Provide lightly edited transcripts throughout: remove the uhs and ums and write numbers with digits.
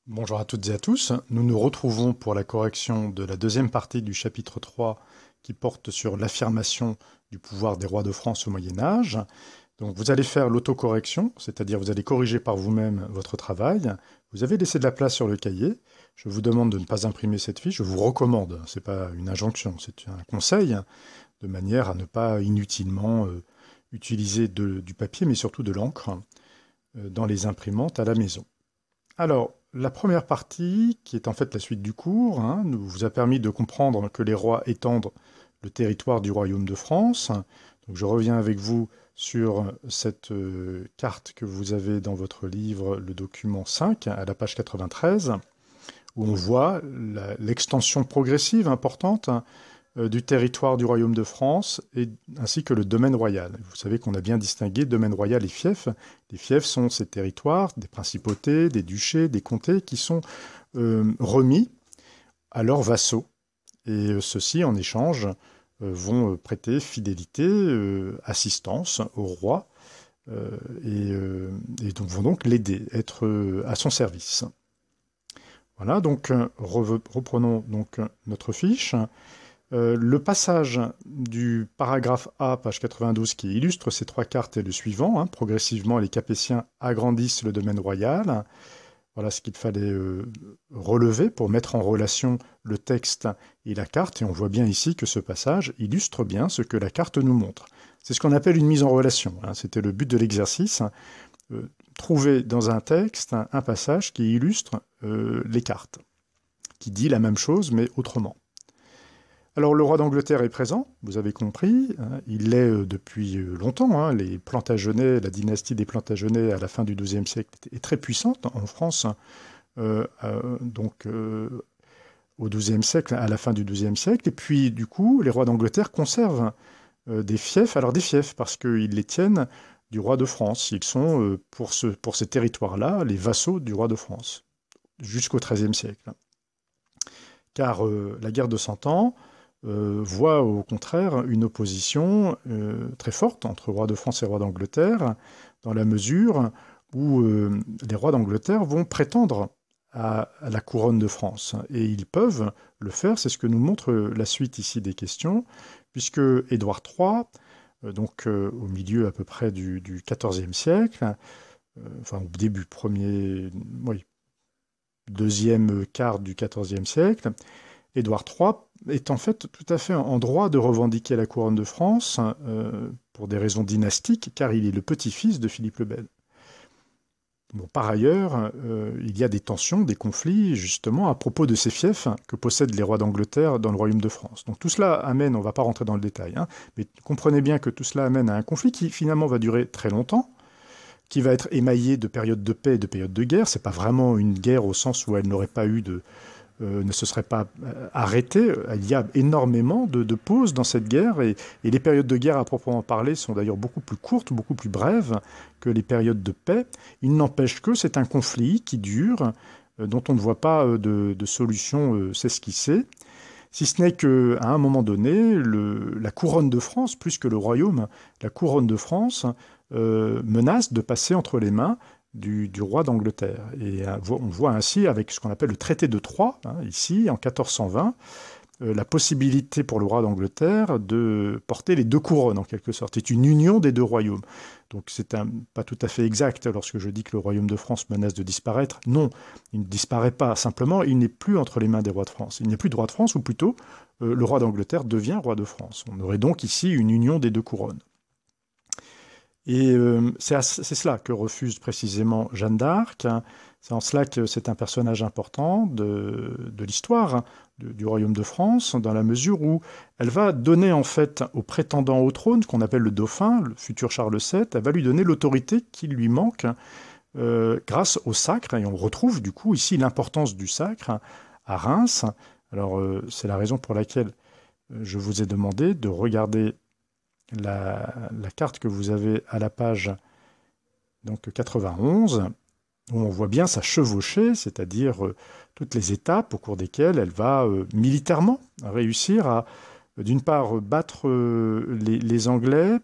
Bonjour à toutes et à tous. Nous nous retrouvons pour la correction de la deuxième partie du chapitre 3 qui porte sur l'affirmation du pouvoir des rois de France au Moyen-Âge. Donc vous allez faire l'autocorrection, c'est-à-dire vous allez corriger par vous-même votre travail. Vous avez laissé de la place sur le cahier. Je vous demande de ne pas imprimer cette fiche. Je vous recommande, ce n'est pas une injonction, c'est un conseil, de manière à ne pas inutilement utiliser du papier, mais surtout de l'encre dans les imprimantes à la maison. Alors, la première partie, qui est en fait la suite du cours, nous vous a permis de comprendre que les rois étendent le territoire du royaume de France. Donc, je reviens avec vous sur cette carte que vous avez dans votre livre, le document 5, à la page 93, où on voit l'extension progressive importante du territoire du royaume de France, ainsi que le domaine royal. Vous savez qu'on a bien distingué domaine royal et fief. Les fiefs sont ces territoires, des principautés, des duchés, des comtés, qui sont remis à leurs vassaux. Et ceux-ci, en échange, vont prêter fidélité, assistance au roi, et donc vont donc l'aider, être à son service. Voilà, donc reprenons donc notre fiche. Le passage du paragraphe A, page 92, qui illustre ces trois cartes est le suivant. Progressivement, les Capétiens agrandissent le domaine royal. Voilà ce qu'il fallait relever pour mettre en relation le texte et la carte. Et on voit bien ici que ce passage illustre bien ce que la carte nous montre. C'est ce qu'on appelle une mise en relation. C'était le but de l'exercice. Trouver dans un texte un passage qui illustre les cartes, qui dit la même chose, mais autrement. Alors, le roi d'Angleterre est présent, vous avez compris, il l'est depuis longtemps. Les Plantagenets, la dynastie des Plantagenets à la fin du XIIe siècle est très puissante en France, donc au XIIe siècle, à la fin du XIIe siècle. Et puis, du coup, les rois d'Angleterre conservent des fiefs, alors des fiefs, parce qu'ils les tiennent du roi de France. Ils sont, pour ces territoires-là, les vassaux du roi de France, jusqu'au XIIIe siècle. Car la guerre de Cent Ans voit au contraire une opposition très forte entre roi de France et roi d'Angleterre, dans la mesure où les rois d'Angleterre vont prétendre à la couronne de France. Et ils peuvent le faire, c'est ce que nous montre la suite ici des questions, puisque Édouard III, donc au milieu à peu près du XIVe siècle, enfin au début, deuxième quart du XIVe siècle, Édouard III est en fait tout à fait en droit de revendiquer la couronne de France pour des raisons dynastiques, car il est le petit-fils de Philippe le Bel. Bon, par ailleurs, il y a des tensions, des conflits, justement, à propos de ces fiefs que possèdent les rois d'Angleterre dans le royaume de France. Donc tout cela amène, on ne va pas rentrer dans le détail, mais comprenez bien que tout cela amène à un conflit qui finalement va durer très longtemps, qui va être émaillé de périodes de paix et de périodes de guerre. Ce n'est pas vraiment une guerre au sens où elle n'aurait pas eu ne se serait pas arrêtée. Il y a énormément de pauses dans cette guerre, et les périodes de guerre à proprement parler sont d'ailleurs beaucoup plus courtes, beaucoup plus brèves que les périodes de paix. Il n'empêche que c'est un conflit qui dure, dont on ne voit pas de solution s'esquisser, si ce n'est qu'à un moment donné, la couronne de France, plus que le royaume, la couronne de France menace de passer entre les mains du roi d'Angleterre. Et on voit ainsi, avec ce qu'on appelle le traité de Troyes, ici, en 1420, la possibilité pour le roi d'Angleterre de porter les deux couronnes, en quelque sorte. C'est une union des deux royaumes. Donc c'est pas tout à fait exact lorsque je dis que le royaume de France menace de disparaître. Non, il ne disparaît pas. Simplement, il n'est plus entre les mains des rois de France. Il n'y a plus de roi de France, ou plutôt, le roi d'Angleterre devient roi de France. On aurait donc ici une union des deux couronnes. Et c'est cela que refuse précisément Jeanne d'Arc. C'est en cela que c'est un personnage important de l'histoire du royaume de France, dans la mesure où elle va donner en fait au prétendant au trône, qu'on appelle le dauphin, le futur Charles VII, elle va lui donner l'autorité qui lui manque grâce au sacre. Et on retrouve du coup ici l'importance du sacre à Reims. Alors c'est la raison pour laquelle je vous ai demandé de regarder la carte que vous avez à la page donc 91, où on voit bien sa chevauchée, c'est-à-dire toutes les étapes au cours desquelles elle va militairement réussir à, d'une part, battre les Anglais,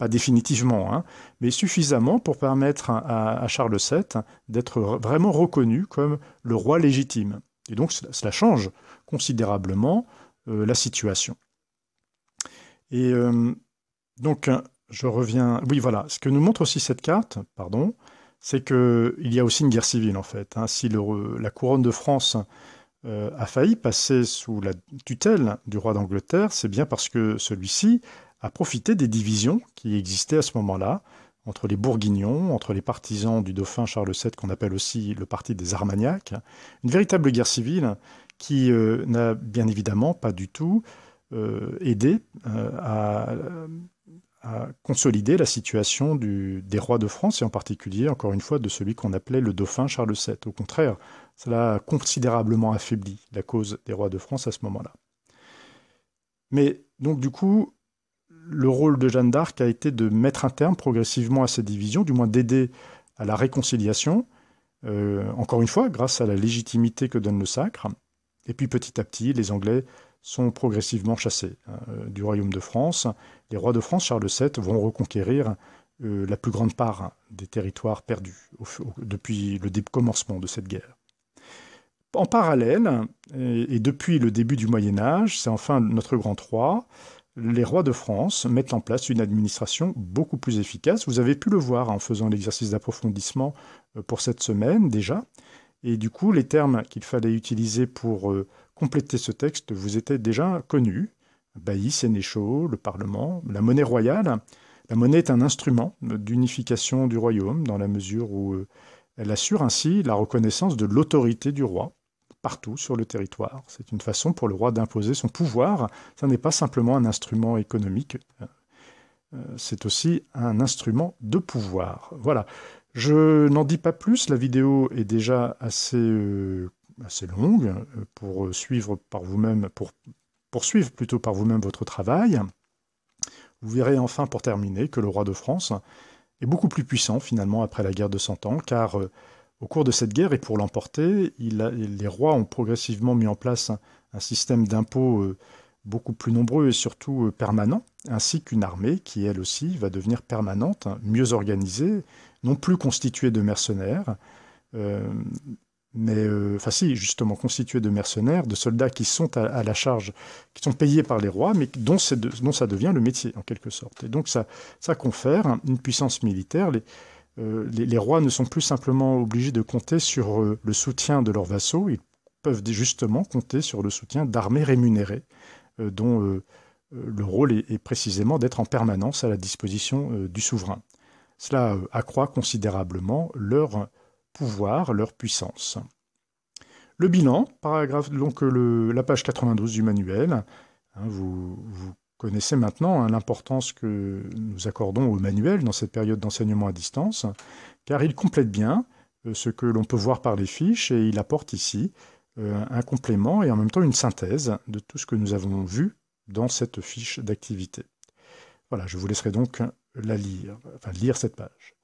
pas définitivement, hein, mais suffisamment pour permettre à Charles VII d'être vraiment reconnu comme le roi légitime. Et donc cela change considérablement la situation. Et donc, je reviens... Oui, voilà. Ce que nous montre aussi cette carte, pardon, c'est qu'il y a aussi une guerre civile, en fait. Hein. Si la couronne de France a failli passer sous la tutelle du roi d'Angleterre, c'est bien parce que celui-ci a profité des divisions qui existaient à ce moment-là, entre les Bourguignons, entre les partisans du dauphin Charles VII, qu'on appelle aussi le parti des Armagnacs. Une véritable guerre civile qui n'a bien évidemment pas du tout aidé à consolider la situation des rois de France, et en particulier, encore une fois, de celui qu'on appelait le dauphin Charles VII. Au contraire, cela a considérablement affaibli la cause des rois de France à ce moment-là. Mais donc du coup, le rôle de Jeanne d'Arc a été de mettre un terme progressivement à cette division, du moins d'aider à la réconciliation, encore une fois, grâce à la légitimité que donne le sacre. Et puis petit à petit, les Anglais sont progressivement chassés du royaume de France. Les rois de France, Charles VII, vont reconquérir la plus grande part des territoires perdus depuis le commencement de cette guerre. En parallèle, et depuis le début du Moyen-Âge, c'est enfin notre grand roi, les rois de France mettent en place une administration beaucoup plus efficace. Vous avez pu le voir en faisant l'exercice d'approfondissement pour cette semaine déjà. Et du coup, les termes qu'il fallait utiliser pour compléter ce texte vous étaient déjà connus. Baillis, sénéchaux, le Parlement, la monnaie royale. La monnaie est un instrument d'unification du royaume dans la mesure où elle assure ainsi la reconnaissance de l'autorité du roi partout sur le territoire. C'est une façon pour le roi d'imposer son pouvoir. Ça n'est pas simplement un instrument économique, c'est aussi un instrument de pouvoir. Voilà. Je n'en dis pas plus, la vidéo est déjà assez longue pour suivre par vous-même, pour poursuivre plutôt par vous-même votre travail. Vous verrez enfin, pour terminer, que le roi de France est beaucoup plus puissant finalement après la guerre de 100 ans, car au cours de cette guerre, et pour l'emporter, les rois ont progressivement mis en place un système d'impôts beaucoup plus nombreux et surtout permanent, ainsi qu'une armée qui, elle aussi, va devenir permanente, mieux organisée, non plus constituée de mercenaires, justement constituée de mercenaires, de soldats qui sont à la charge, qui sont payés par les rois, mais dont ça devient le métier, en quelque sorte. Et donc ça confère une puissance militaire. Les rois ne sont plus simplement obligés de compter sur le soutien de leurs vassaux, ils peuvent justement compter sur le soutien d'armées rémunérées, dont le rôle est précisément d'être en permanence à la disposition du souverain. Cela accroît considérablement leur pouvoir, leur puissance. Le bilan, donc la page 92 du manuel, hein, vous connaissez maintenant l'importance que nous accordons au manuel dans cette période d'enseignement à distance, car il complète bien ce que l'on peut voir par les fiches, et il apporte ici un complément et en même temps une synthèse de tout ce que nous avons vu dans cette fiche d'activité. Voilà, je vous laisserai donc lire cette page.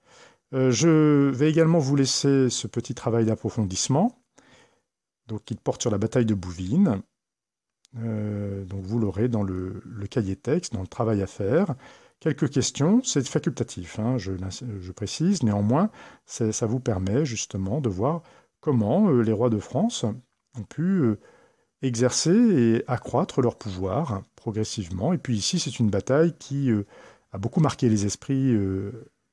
Je vais également vous laisser ce petit travail d'approfondissement. Donc, il porte sur la bataille de Bouvines. Donc, vous l'aurez dans le cahier texte, dans le travail à faire. Quelques questions, c'est facultatif, hein, je précise. Néanmoins, ça vous permet justement de voir comment les rois de France ont pu exercer et accroître leur pouvoir progressivement. Et puis ici, c'est une bataille qui a beaucoup marqué les esprits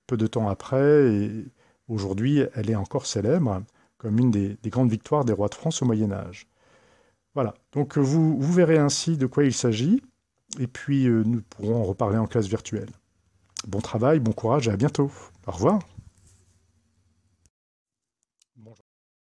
peu de temps après, et aujourd'hui, elle est encore célèbre comme une des grandes victoires des rois de France au Moyen-Âge. Voilà, donc vous verrez ainsi de quoi il s'agit, et puis nous pourrons en reparler en classe virtuelle. Bon travail, bon courage et à bientôt. Au revoir.